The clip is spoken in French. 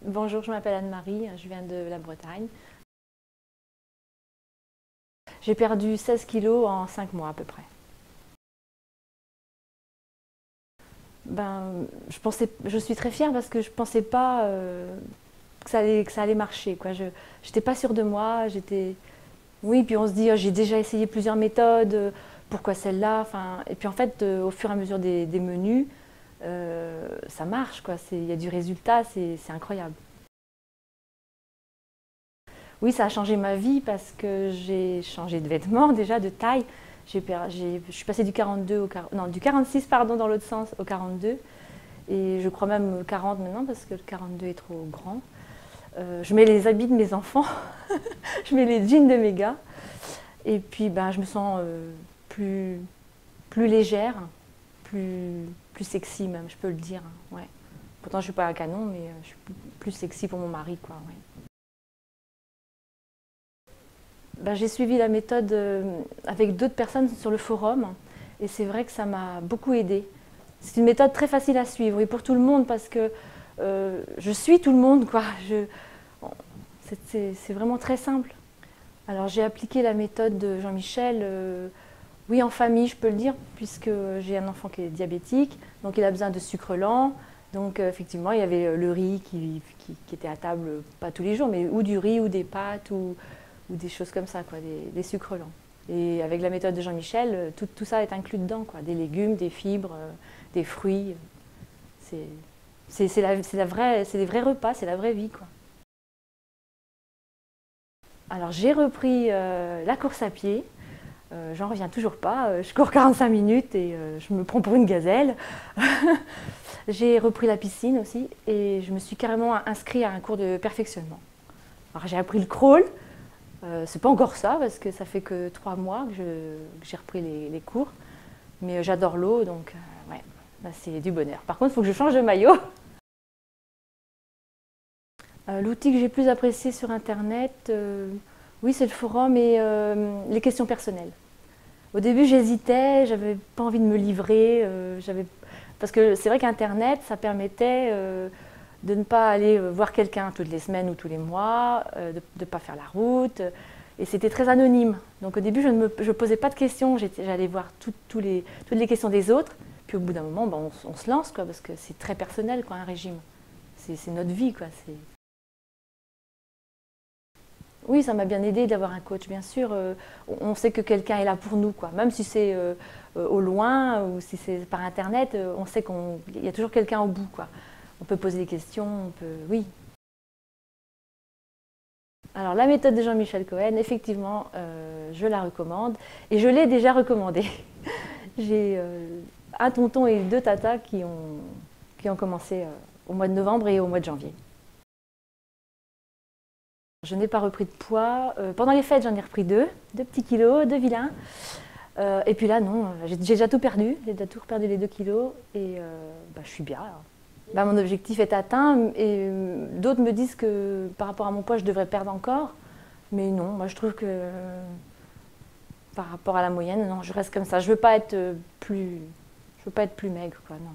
Bonjour, je m'appelle Anne-Marie, je viens de la Bretagne. J'ai perdu 16 kilos en 5 mois à peu près. Je suis très fière parce que je ne pensais pas que ça allait marcher, quoi. Je n'étais pas sûre de moi. Oui, puis on se dit, oh, j'ai déjà essayé plusieurs méthodes, pourquoi celle-là Et puis en fait, au fur et à mesure des menus, ça marche, quoi. Il y a du résultat, c'est incroyable. Oui, ça a changé ma vie parce que j'ai changé de vêtements, déjà de taille. Je suis passée du 42 non, du 46 pardon, dans l'autre sens au 42. Et je crois même 40 maintenant parce que le 42 est trop grand. Je mets les habits de mes enfants, je mets les jeans de mes gars. Et puis je me sens plus légère, plus sexy même, je peux le dire. Ouais. Pourtant je ne suis pas un canon, mais je suis plus sexy pour mon mari, quoi. Ouais. J'ai suivi la méthode avec d'autres personnes sur le forum et c'est vrai que ça m'a beaucoup aidée. C'est une méthode très facile à suivre et pour tout le monde parce que je suis tout le monde, quoi. C'est vraiment très simple. Alors j'ai appliqué la méthode de Jean-Michel, oui en famille je peux le dire, puisque j'ai un enfant qui est diabétique, donc il a besoin de sucre lent. Donc effectivement il y avait le riz qui était à table, pas tous les jours, mais ou du riz ou des pâtes ou des choses comme ça, quoi, des sucres lents. Et avec la méthode de Jean-Michel, tout ça est inclus dedans, quoi, des légumes, des fibres, des fruits. C'est des vrais repas, c'est la vraie vie, quoi. Alors j'ai repris la course à pied. J'en reviens toujours pas. Je cours 45 minutes et je me prends pour une gazelle. J'ai repris la piscine aussi et je me suis carrément inscrite à un cours de perfectionnement. Alors j'ai appris le crawl. C'est pas encore ça parce que ça fait que 3 mois que j'ai repris les cours. Mais j'adore l'eau, donc ouais, là, c'est du bonheur. Par contre, il faut que je change de maillot. L'outil que j'ai plus apprécié sur Internet, oui, c'est le forum et les questions personnelles. Au début, j'hésitais, j'avais pas envie de me livrer, parce que c'est vrai qu'Internet, ça permettait de ne pas aller voir quelqu'un toutes les semaines ou tous les mois, de ne pas faire la route, et c'était très anonyme. Donc au début, je ne posais pas de questions, j'allais voir toutes les questions des autres, puis au bout d'un moment, on se lance, quoi, parce que c'est très personnel, quoi, un régime. C'est notre vie, quoi. Oui, ça m'a bien aidé d'avoir un coach, bien sûr. On sait que quelqu'un est là pour nous, quoi. Même si c'est au loin ou si c'est par Internet, on sait qu'il y a toujours quelqu'un au bout, quoi. On peut poser des questions, oui. Alors, la méthode de Jean-Michel Cohen, effectivement, je la recommande. Et je l'ai déjà recommandée. J'ai un tonton et 2 tatas qui ont commencé au mois de novembre et au mois de janvier. Je n'ai pas repris de poids. Pendant les fêtes, j'en ai repris 2 petits kilos, 2 vilains. Et puis là, non, j'ai déjà tout perdu. J'ai déjà tout perdu les 2 kilos et je suis bien. Mon objectif est atteint et d'autres me disent que par rapport à mon poids, je devrais perdre encore. Mais non, moi je trouve que par rapport à la moyenne, non, je reste comme ça. Je veux pas être plus maigre, quoi, non.